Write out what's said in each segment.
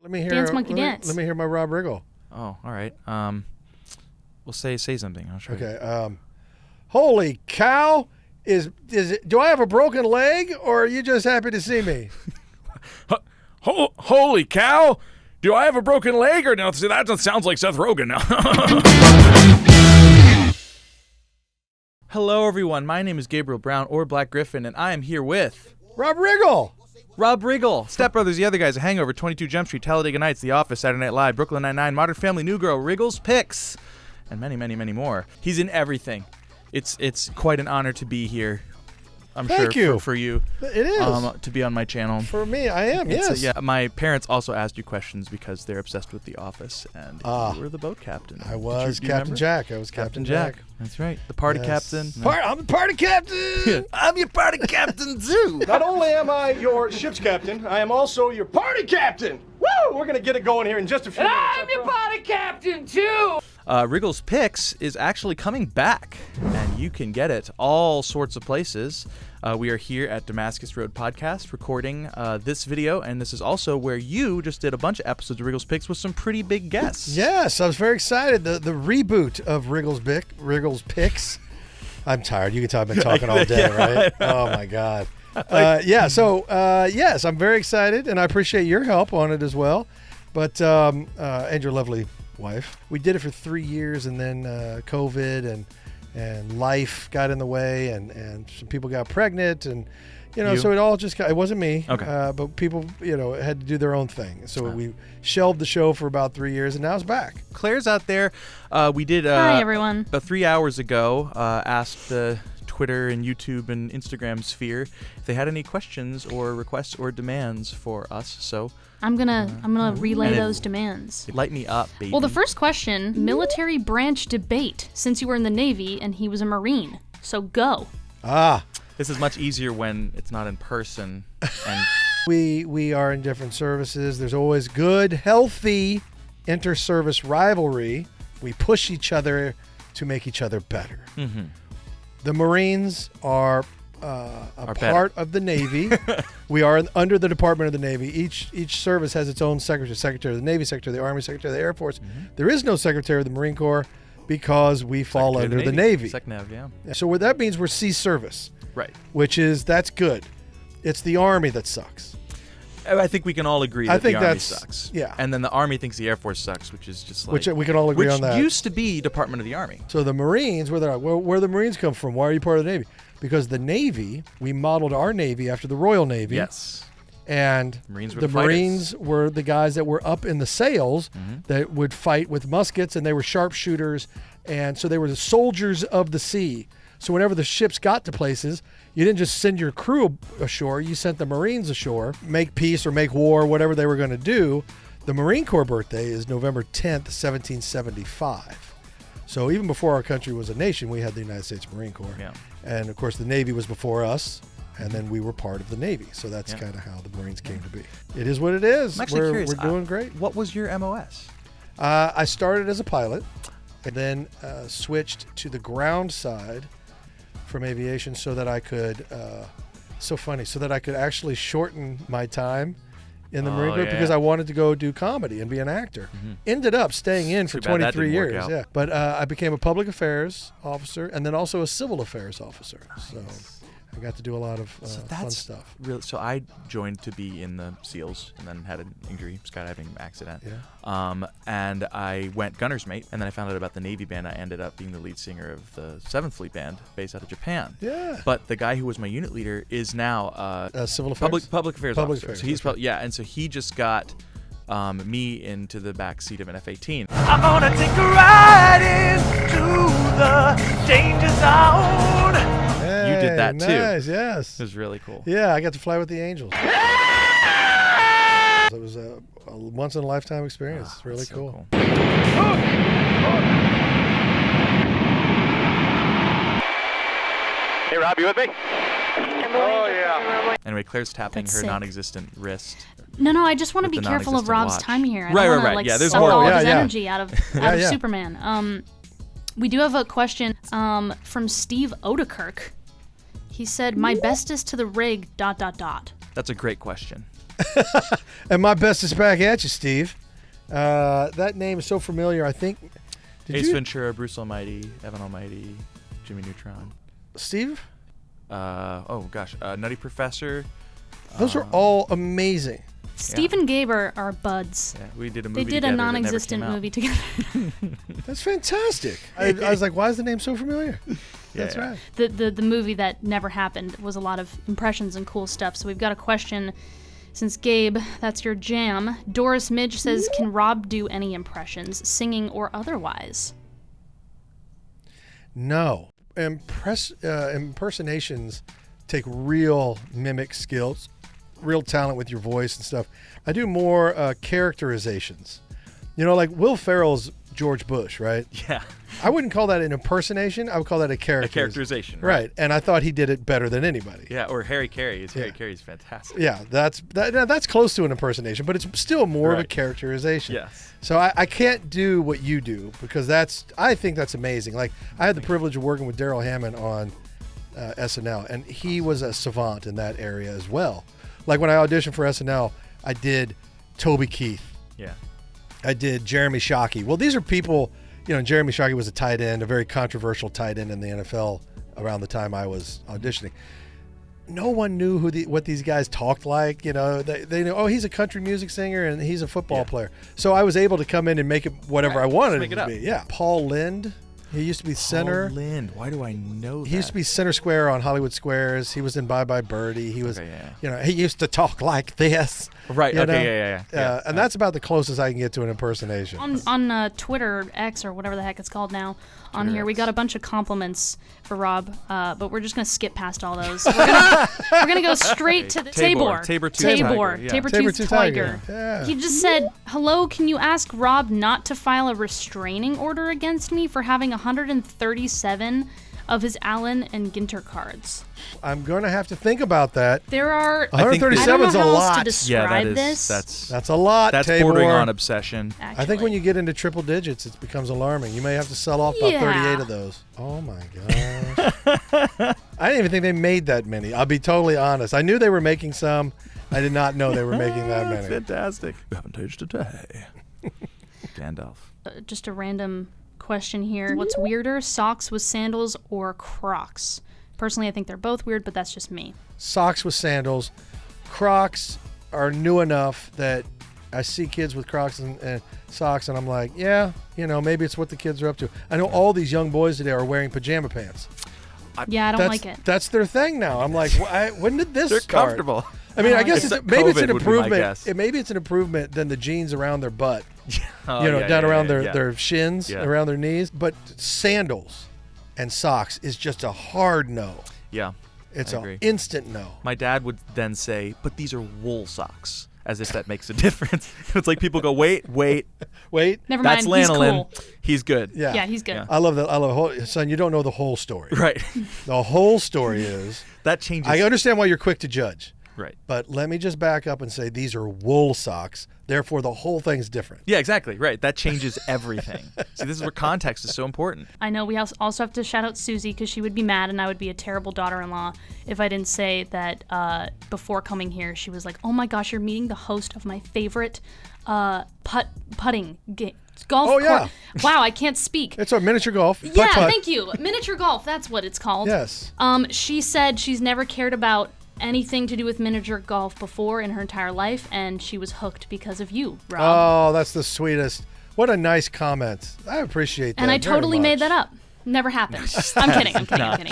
Let me hear Dance Monkey Dance. Let me hear my Rob Riggle. Oh, all right. We'll say something. I'll try. Okay. Holy cow! Is it? Do I have a broken leg, or are you just happy to see me? Holy cow! Do I have a broken leg or no? See, that sounds like Seth Rogen now. Hello, everyone. My name is Gabriel Brown, or Black Gryph0n, and I am here with Rob Riggle. Rob Riggle, Step Brothers, The Other Guys, A Hangover, 22 Jump Street, Talladega Nights, The Office, Saturday Night Live, Brooklyn Nine-Nine, Modern Family, New Girl, Riggle's Picks, and many, many, many more. He's in everything. It's quite an honor to be here. I'm Thank sure you. For you. It is. To be on my channel. For me, I am, yes. Yeah, my parents also asked you questions because they're obsessed with The Office, and you were the boat captain. I was you Captain remember? Jack. I was Captain Jack. That's right. The party captain. I'm the party captain. I'm your party captain, too. Not only am I your ship's captain, I am also your party captain. Woo! We're going to get it going here in just a few minutes. I'm your party captain, too! Riggle's Picks is actually coming back, and you can get it all sorts of places. We are here at Damascus Road Podcast recording this video, and this is also where you just did a bunch of episodes of Riggle's Picks with some pretty big guests. Yes, I was very excited. The reboot of Riggle's Picks. I'm tired. You can tell I've been talking all day, right? Oh, my God. Yes, I'm very excited, and I appreciate your help on it as well. But and your lovely wife. We did it for 3 years, and then COVID and life got in the way, and some people got pregnant, and so it all just it wasn't me. Okay. But people had to do their own thing. So we shelved the show for about 3 years, and now it's back. Claire's out there. We did Hi, everyone. about 3 hours ago asked the Twitter and YouTube and Instagram sphere if they had any questions or requests or demands for us. So I'm gonna relay those demands. light me up, baby. Well, the first question: military branch debate. Since you were in the Navy and he was a Marine, so go. This is much easier when it's not in person. And We are in different services. There's always good, healthy inter-service rivalry. We push each other to make each other better. mm-hmm. The Marines are Are part of the Navy. We are under the Department of the Navy. Each service has its own secretary. Secretary of the Navy, Secretary of the Army, Secretary of the Air Force. Mm-hmm. There is no Secretary of the Marine Corps because we fall Secretary of under the Navy. SecNav, yeah. So what that means, we're sea service, Right. that's good. It's the Army that sucks. I think we can all agree that the Army sucks. Yeah. And then the Army thinks the Air Force sucks, which is just like... Which we can all agree on that. Which used to be Department of the Army. So the Marines, where the Marines come from? Why are you part of the Navy? Because the Navy, we modeled our Navy after the Royal Navy. Yes. And Marines were the the fighters. Marines were the guys that were up in the sails that would fight with muskets, and they were sharpshooters. And so they were the soldiers of the sea. So whenever the ships got to places, you didn't just send your crew ashore, you sent the Marines ashore, make peace or make war, whatever they were going to do. The Marine Corps birthday is November 10th, 1775. So even before our country was a nation, we had the United States Marine Corps. Yeah. And of course the Navy was before us, and then we were part of the Navy. So that's kind of how the Marines came to be. It is what it is. I'm actually curious. We're doing great. What was your MOS? I started as a pilot, and then switched to the ground side from aviation so that I could so that I could actually shorten my time in the Marine Corps because I wanted to go do comedy and be an actor. Ended up staying in for 23 years. Yeah, but I became a public affairs officer and then also a civil affairs officer. So I got to do a lot of fun stuff. Really, so I joined to be in the SEALs and then had an injury, skydiving accident. Yeah. And I went gunner's mate, and then I found out about the Navy band. I ended up being the lead singer of the 7th Fleet Band based out of Japan. Yeah. But the guy who was my unit leader is now civil affairs? public affairs Public officer. affairs, So he's okay. and so he just got me into the back seat of an F-18. I'm gonna take a ride into the danger zone. You did that too. Nice, yes. It was really cool. Yeah, I got to fly with the Angels. It was a once-in-a-lifetime experience. It's really That's so cool. Hey, Rob, you with me? Oh, yeah. Anyway, Claire's tapping That's her sick. non-existent wrist. No, I just want to With be the careful of non-existent Rob's watch. time here. I Right, don't right, wanna, right. like, Yeah, there's suck more. all of Yeah, his yeah. energy out of yeah. Superman. We do have a question from Steve Odekirk. He said, "My bestest to the rig. ... That's a great question. And my best is back at you, Steve. That name is so familiar. I think. Ace Ventura, Bruce Almighty, Evan Almighty, Jimmy Neutron. Steve? Nutty Professor. Those are all amazing. Steve and Gabe are buds. Yeah, we did a movie They did together a that never non-existent came out. movie together. That's fantastic. I was like, why is the name so familiar? That's right. The movie that never happened was a lot of impressions and cool stuff. So we've got a question. Since Gabe, that's your jam. Doris Midge says, can Rob do any impressions, singing or otherwise? No. Impersonations take real mimic skills, real talent with your voice and stuff. I do more characterizations. You know, like Will Ferrell's George Bush, right? Yeah. I wouldn't call that an impersonation. I would call that a characterization. Right. And I thought he did it better than anybody. Yeah, or Harry Carey. Harry Carey's fantastic. Yeah, that's close to an impersonation, but it's still more of a characterization. Yes. So I can't do what you do because I think that's amazing. Like I had the privilege of working with Daryl Hammond on SNL, and he was a savant in that area as well. Like when I auditioned for SNL, I did Toby Keith. Yeah. I did Jeremy Shockey. Well, these are people, you know, Jeremy Shockey was a tight end, a very controversial tight end in the NFL around the time I was auditioning. No one knew what these guys talked like. You know, they know, oh, he's a country music singer and he's a football player. So I was able to come in and make it whatever I wanted it to be. Yeah. Paul Lynde. He used to be center. Paul Lynde. Why do I know that? He used to be center square on Hollywood Squares. He was in Bye Bye Birdie. He was, you know, he used to talk like this. Right. You know? Yeah. And that's about the closest I can get to an impersonation. On Twitter, X, or whatever the heck it's called now, on here, we got a bunch of compliments for Rob, but we're just going to skip past all those. We're gonna go straight to the Tabor. Saber-tooth tiger. Yeah. He just said, hello, can you ask Rob not to file a restraining order against me for having 137 of his Allen and Ginter cards? I'm going to have to think about that. There are 137 is a how else lot. to describe this. That's a lot. That's Tabor. bordering on obsession. Actually. I think when you get into triple digits, it becomes alarming. You may have to sell off about 38 of those. Oh my gosh. I didn't even think they made that many. I'll be totally honest. I knew they were making some. I did not know they were making that many. Fantastic. You haven't aged a day. Gandalf. Just a random question here. What's weirder, socks with sandals or Crocs? Personally, I think they're both weird, but that's just me. Socks with sandals. Crocs are new enough that I see kids with Crocs and socks, and I'm like, yeah, you know, maybe it's what the kids are up to. I know all these young boys today are wearing pajama pants. Yeah, I don't like it. That's their thing now. I'm like, when did this They're start? comfortable. I mean, I guess maybe it's an improvement. Maybe it's an improvement than the jeans around their butt. Down around their shins, Yeah. around their knees. But sandals and socks is just a hard no. Yeah. It's I an agree. instant no. My dad would then say, but these are wool socks, as if that makes a difference. It's like people go, wait. Never That's mind. lanolin. He's cool. He's good. Yeah, he's good. Yeah. I love that. Son, you don't know the whole story. Right. The whole story is. That changes. I understand why you're quick to judge. Right. But let me just back up and say these are wool socks. Therefore, the whole thing's different. Yeah, exactly. Right. That changes everything. See, this is where context is so important. I know we also have to shout out Susie because she would be mad and I would be a terrible daughter-in-law if I didn't say that before coming here, she was like, oh my gosh, you're meeting the host of my favorite putting game. Golf Oh, yeah. Wow, I can't speak. It's a miniature golf. Yeah, thank you. Miniature golf, that's what it's called. Yes. She said she's never cared about anything to do with miniature golf before in her entire life, and she was hooked because of you, Rob. Oh, that's the sweetest. What a nice comment. I appreciate that. And I very totally made much. that up. Never happened. I'm kidding.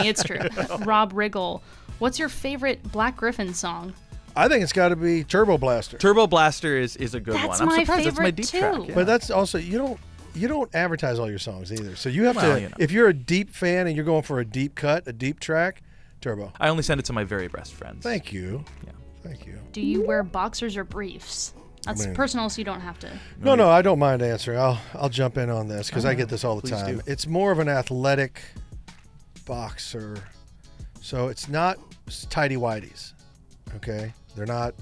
It's true. Rob Riggle, what's your favorite Black Gryph0n song? I think it's got to be Turbo Blaster. Turbo Blaster is a good one. I'm my surprised that's my favorite deep too. track. Yeah. But that's also you don't advertise all your songs either. So you have Well, to you know. if you're a deep fan and you're going for a deep cut, a deep track, Turbo. I only send it to my very best friends. Thank you. Yeah. Thank you. Do you wear boxers or briefs? That's personal, so you don't have to. No, I don't mind answering. I'll jump in on this because I get this all the Please time. do. It's more of an athletic boxer, so it's not tighty whities. Okay, they're not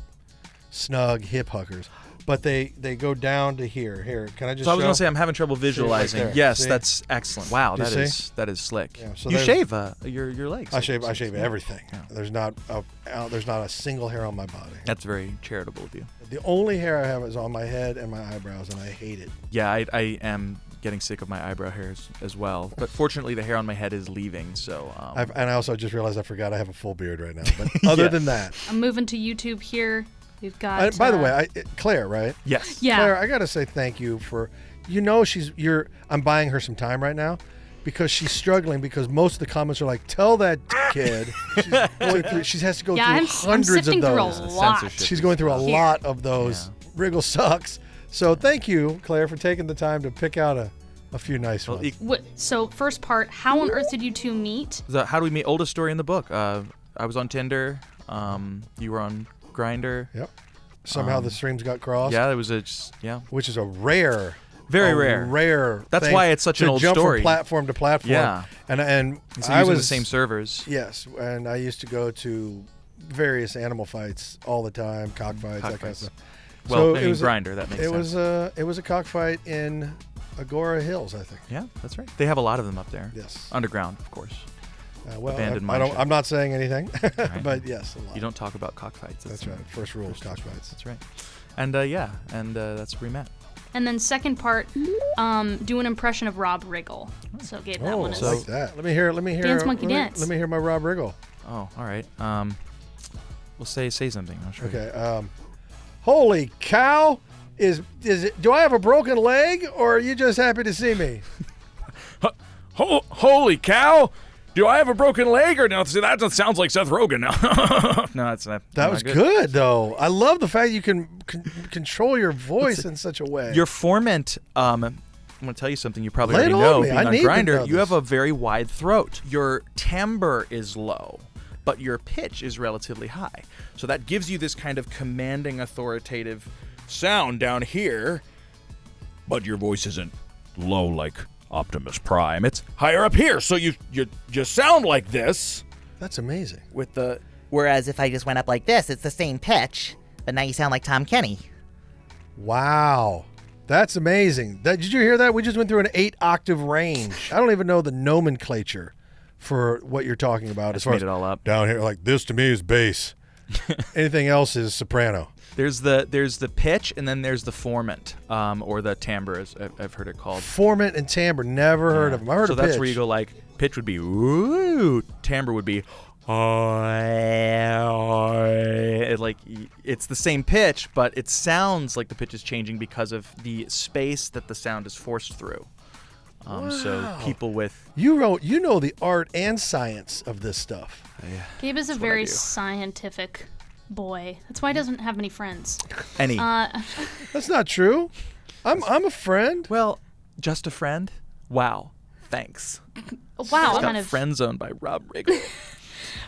snug hip huckers, but they go down to here. Here, can I just? So I was show? gonna say I'm having trouble visualizing. there. Yes, See? that's excellent. Wow, You that is slick. Yeah, so you there's- shave your legs. I shave everything. Yeah. There's not a single hair on my body. That's very charitable of you. The only hair I have is on my head and my eyebrows, and I hate it. Yeah, I am getting sick of my eyebrow hairs as well. But fortunately, the hair on my head is leaving. So. And I also just realized I forgot I have a full beard right now. But other Yeah. than that, I'm moving to YouTube here. We've got. by the way, Claire, right? Yes. Yeah. Claire, I gotta say thank you for. I'm buying her some time right now, because she's struggling because most of the comments are like, "Tell that kid." She has to go Yeah, through I'm hundreds sifting of through those. a lot. Censorship. She's going through a Here. lot of those. Riggle sucks. So thank you, Claire, for taking the time to pick out a few nice Well, ones. So first part, how on earth did you two meet? How do we meet? Oldest story in the book. I was on Tinder. You were on Grindr. Yep. Somehow the streams got crossed. Yeah, it was Which is a rare. Very a rare. Rare. That's thing why it's such to an old jump story. from platform to platform. Yeah. And So I using was the same servers. Yes, and I used to go to various animal fights all the time, cockfights, that kind of Cockfights. stuff. Well, So I mean, Grindr. That makes sense. It was a cockfight in Agora Hills, I think. Yeah, that's right. They have a lot of them up there. Yes. Underground, of course. Well, Abandoned I mine shaft. I'm not saying anything, Right. but yes, a lot. You don't talk about cockfights. That's right. First rule of cockfights. That's right. And that's where we met. And then second part, do an impression of Rob Riggle. So gave that Oh, one I as like that. Let me hear. Dance Monkey Dance. Let me hear my Rob Riggle. Oh, all right. We'll say something. I'll show you. Okay. Holy cow! Is it? Do I have a broken leg, or are you just happy to see me? Holy cow! Do I have a broken leg or no? See, that sounds like Seth Rogen now. No, that's not. That not was good, though. I love the fact you can control your voice in such a way. Your formant. I'm going to tell you something you probably Lay it already on know. me. Being I on need to Grindr, know you this. have a very wide throat. Your timbre is low, but your pitch is relatively high. So that gives you this kind of commanding, authoritative sound down here. But your voice isn't low like Optimus Prime. It's higher up here, so you sound like this. That's amazing. With the Whereas if I just went up like this, it's the same pitch, but now you sound like Tom Kenny. Wow. That's amazing. Did you hear that? We just went through an 8-octave range. I don't even know the nomenclature for what you're talking about. As far made as it all up. Down here, like this to me is bass. Anything else is soprano. there's the pitch, and then there's the formant, or the timbre, as I've heard it called. Formant and timbre, never heard of them. I heard so of that's pitch. where you go like pitch would be ooh, timbre would be it's the same pitch, but it sounds like the pitch is changing because of the space that the sound is forced through. So people with You know the art and science of this stuff. Gabe is a what I very do. scientific boy. That's why he doesn't have many friends. any That's not true. I'm a friend. well, just a friend. Wow, thanks. Wow, Got kind of friend zoned by Rob Riggle.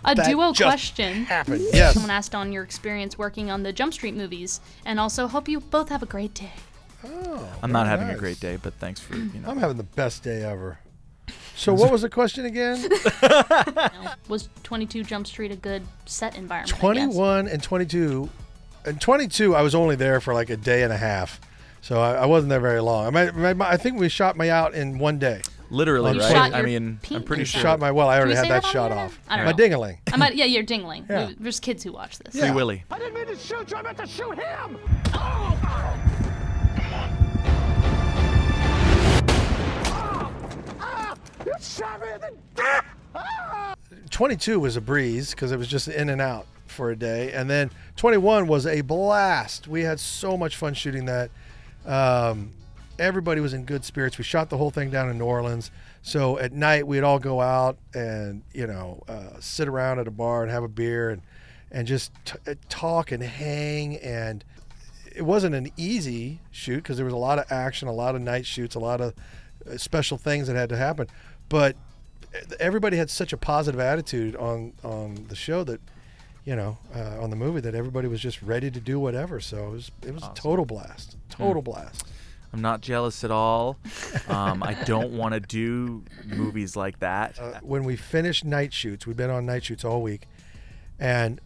a That duo just question. Happened. Yes. Someone asked on your experience working on the Jump Street movies, and also hope you both have a great day. Oh, I'm not very having nice. a great day, but thanks for I'm having the best day ever. So what was the question again? Was 22 Jump Street a good set environment? I guess? 21 and 22. And 22, I was only there for like a day and a half. So I wasn't there very long. I think we shot me out in one day. literally You right. shot I your mean, I'm penis pretty out. sure. Shot my, well, I Can already we had say that that on shot the off. I don't My know. dingling. Yeah, you're dingling. Yeah. There's kids who watch this. Free Willy. I didn't mean to shoot you. I meant to shoot him. 22 was a breeze because it was just in and out for a day. And then 21 was a blast. We had so much fun shooting that. Everybody was in good spirits. We shot the whole thing down in New Orleans. So at night we'd all go out and, sit around at a bar and have a beer and just talk and hang. And it wasn't an easy shoot because there was a lot of action, a lot of night shoots, a lot of special things that had to happen. But everybody had such a positive attitude on the show that, on the movie, that everybody was just ready to do whatever. So it was a total blast. Total blast. I'm not jealous at all. I don't want to do movies like that. When we finished night shoots, we'd been on night shoots all week, and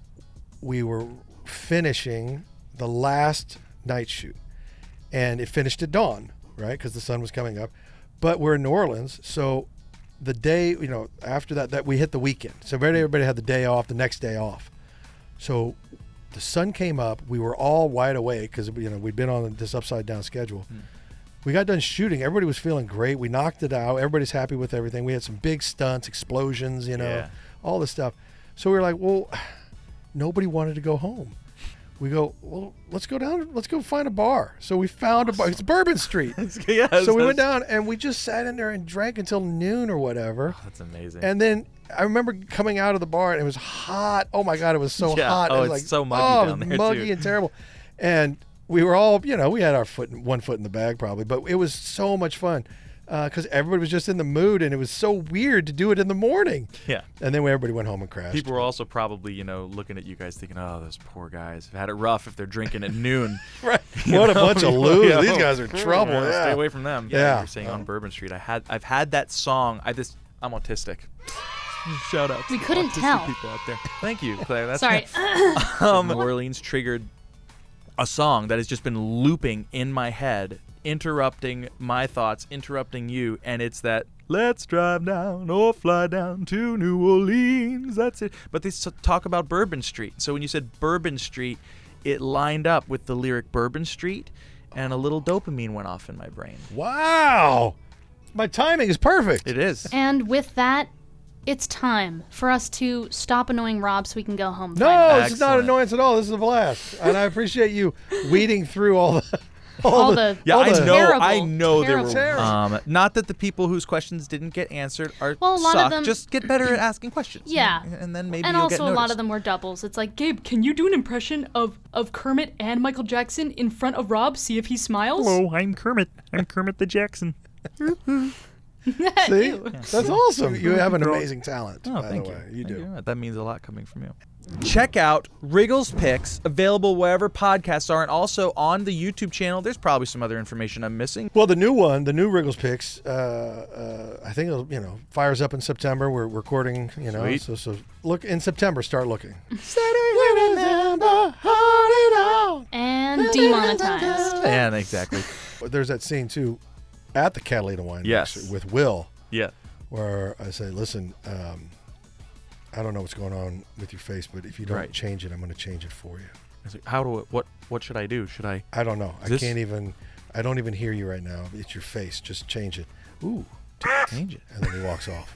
we were finishing the last night shoot. And it finished at dawn, right? Because the sun was coming up. But we're in New Orleans, so the day, after that we hit the weekend. So everybody had the day off, the next day off. So the sun came up. We were all wide awake because, we'd been on this upside down schedule. We got done shooting. Everybody was feeling great. We knocked it out. Everybody's happy with everything. We had some big stunts, explosions, all this stuff. So we were like, well, nobody wanted to go home. We go, well, let's go down. Let's go find a bar. So we found a bar. It's Bourbon Street. So we went down and we just sat in there and drank until noon or whatever. Oh, that's amazing. And then I remember coming out of the bar and it was hot. Oh my God, it was so hot. Oh, it was it's so muggy down there muggy too. and terrible. And we were all, we had our one foot in the bag probably, but it was so much fun. Because everybody was just in the mood, and it was so weird to do it in the morning. Yeah. And then everybody went home and crashed. People were also probably, looking at you guys thinking, oh, those poor guys have had it rough if they're drinking at noon. Right. What a bunch of losers. These guys are trouble. Yeah. Stay away from them. Yeah. You're saying on Bourbon Street. I've had that song. I'm autistic. Shout out to We couldn't autistic tell. people out there. Thank you, Claire. That's Sorry. New Orleans triggered a song that has just been looping in my head, interrupting my thoughts, interrupting you, and it's that let's drive down or fly down to New Orleans. That's it. But they talk about Bourbon Street. So when you said Bourbon Street, it lined up with the lyric Bourbon Street, and a little dopamine went off in my brain. Wow. My timing is perfect. It is. And with that, it's time for us to stop annoying Rob so we can go home. No, finally. this is not Excellent. annoyance at all. This is a blast. And I appreciate you weeding through all the... Yeah, I know there were. Terrible. Not that the people whose questions didn't get answered are Well, a lot of suck. them- Just get better at asking questions. Yeah. And then maybe And you'll also get a lot noticed. of them were doubles. It's like, Gabe, can you do an impression of Kermit and Michael Jackson in front of Rob? See if he smiles? Hello, I'm Kermit. I'm Kermit the Jackson. See? That's awesome. You have an amazing talent, Oh, by thank the you. way. You Thank do. That means a lot coming from you. Check out Riggle's Picks, available wherever podcasts are, and also on the YouTube channel. There's probably some other information I'm missing. Well, the new one, the new Riggles Picks, I think it'll, fires up in September. We're recording, Sweet. so look in September. Start looking. And demonetized. And exactly. There's that scene too, at the Catalina Wine Yes. Mixer with Will, Yeah. where I say, listen, I don't know what's going on with your face, but if you don't Right. change it, I'm going to change it for you. It's like, what should I do? Should I? I don't know. Is this- I don't even hear you right now. It's your face. Just change it. Ooh. Change it. And then he walks off.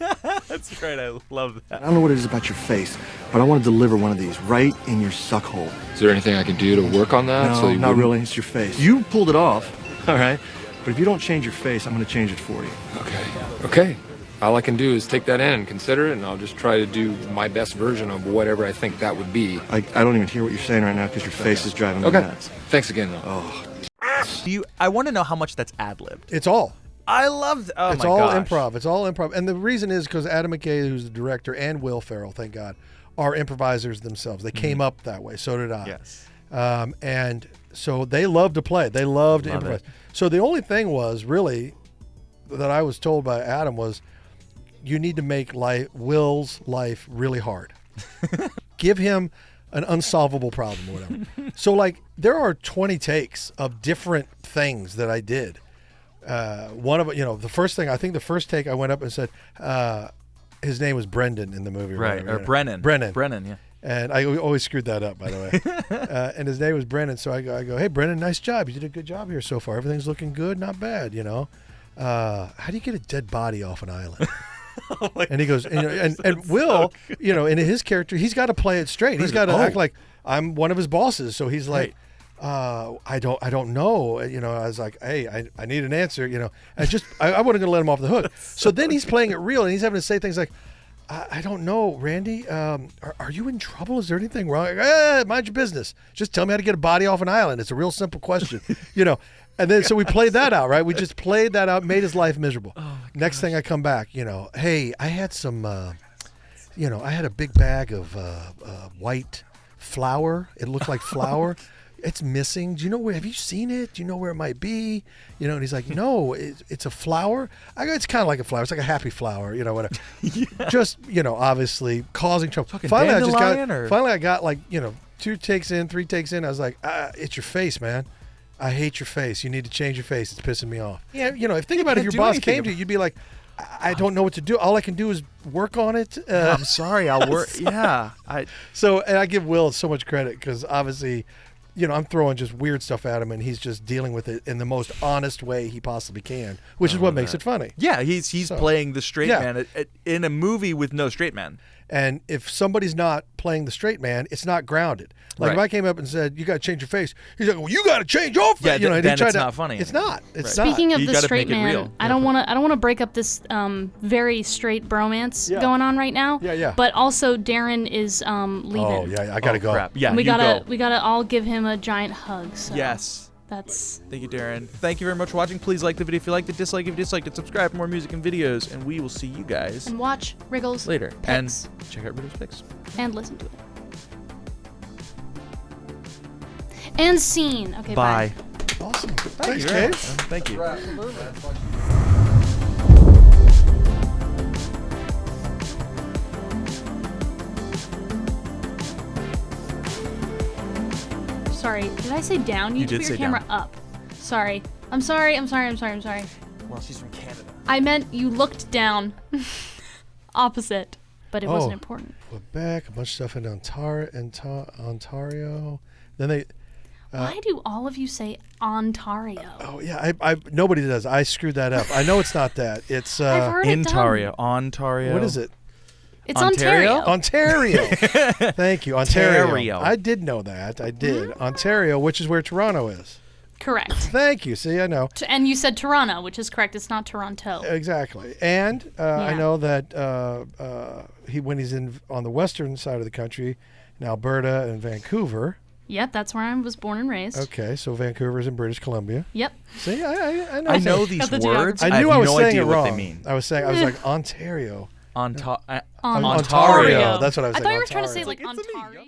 That's great. I love that. I don't know what it is about your face, but I want to deliver one of these right in your suck hole. Is there anything I can do to work on that? No, you not wouldn't- really. It's your face. You pulled it off, all right? But if you don't change your face, I'm going to change it for you. Okay. All I can do is take that in and consider it, and I'll just try to do my best version of whatever I think that would be. I don't even hear what you're saying right now because your face is driving me Okay. nuts. Thanks again, though. Oh, I want to know how much that's ad-libbed. It's all. I love. Oh It's my all gosh. improv. It's all improv. And the reason is because Adam McKay, who's the director, and Will Ferrell, thank God, are improvisers themselves. They came up that way. So did I. Yes. And so they love to play. They love to Love improvise. it. So the only thing was really that I was told by Adam was you need to make Will's life really hard. Give him an unsolvable problem or whatever. So like there are 20 takes of different things that I did. One of the first thing, I think the first take I went up and said, his name was Brendan in the movie. Right. whatever, Or Brennan. Brennan. Yeah. And I always screwed that up, by the way. And his name was Brennan. So I go, hey, Brennan, nice job. You did a good job here so far. Everything's looking good, not bad, How do you get a dead body off an island? And he goes, and Will, in his character, he's got to play it straight. He's got to act like I'm one of his bosses. So he's like, I don't know. I was like, hey, I need an answer. I wasn't going to let him off the hook. So then he's playing it real, and he's having to say things like, I don't know, Randy. Are you in trouble? Is there anything wrong? Mind your business. Just tell me how to get a body off an island. It's a real simple question, And then so we played that out, right? We just played that out, made his life miserable. Next thing I come back, hey, I had some, I had a big bag of white flour. It looked like flour. It's missing. Do you know where? Have you seen it? Do you know where it might be? And he's like, no, it's a flower. I go, it's kind of like a flower. It's like a happy flower, whatever. Just, obviously causing trouble. Finally, I got like, 2 takes in, 3 takes in. I was like, it's your face, man. I hate your face. You need to change your face. It's pissing me off. Yeah, you know, think about if your do boss anything came to you, you'd be like, I don't know what to do. All I can do is work on it. I'm sorry. I'll work. Yeah. So, and I give Will so much credit because obviously, you know, I'm throwing just weird stuff at him, and he's just dealing with it in the most honest way he possibly can, which is what makes it funny. Yeah, he's playing the straight man in a movie with no straight man. And if somebody's not playing the straight man, it's not grounded. Like if I came up and said, "You got to change your face," he's like, "Well, you got to change your face." Yeah, you know, then it's not funny. It's not. It's Speaking not. of the straight man, I don't want to break up this very straight bromance going on right now. Yeah, yeah. But also, Darren is leaving. Oh yeah, I gotta go. Crap. Yeah, we gotta all give him a giant hug. So yes. That's. Thank you, Darren. Thank you very much for watching. Please like the video if you liked it, dislike if you disliked it, subscribe for more music and videos, and we will see you guys And watch Riggle's later. Picks. And check out Riggle's Picks. And listen to it. And scene. Okay, bye. Awesome. Thanks, Dave. Thank you. Sorry, did I say down? You did put say your camera down. up. Sorry. I'm sorry. Well, she's from Canada. I meant you looked down. Opposite. But it wasn't important. Quebec, a bunch of stuff in Ontario. Then they. Why do all of you say Ontario? Oh yeah, I nobody does. I screwed that up. I know it's not that. It's I've heard it done. Ontario. What is it? It's Ontario. Ontario. Thank you, Ontario. Ontario. I did know that. I did. Ontario, which is where Toronto is. Correct. Thank you. See, I know. And you said Toronto, which is correct. It's not Toronto. Exactly. And I know that when he's on the western side of the country, in Alberta and Vancouver. Yep, that's where I was born and raised. Okay, so Vancouver's in British Columbia. Yep. See, I know. I know these words. I knew I was saying it wrong. What they mean. I was like Ontario. Ontario. Ontario. That's what I was saying. I thought you were trying to say like Ontario.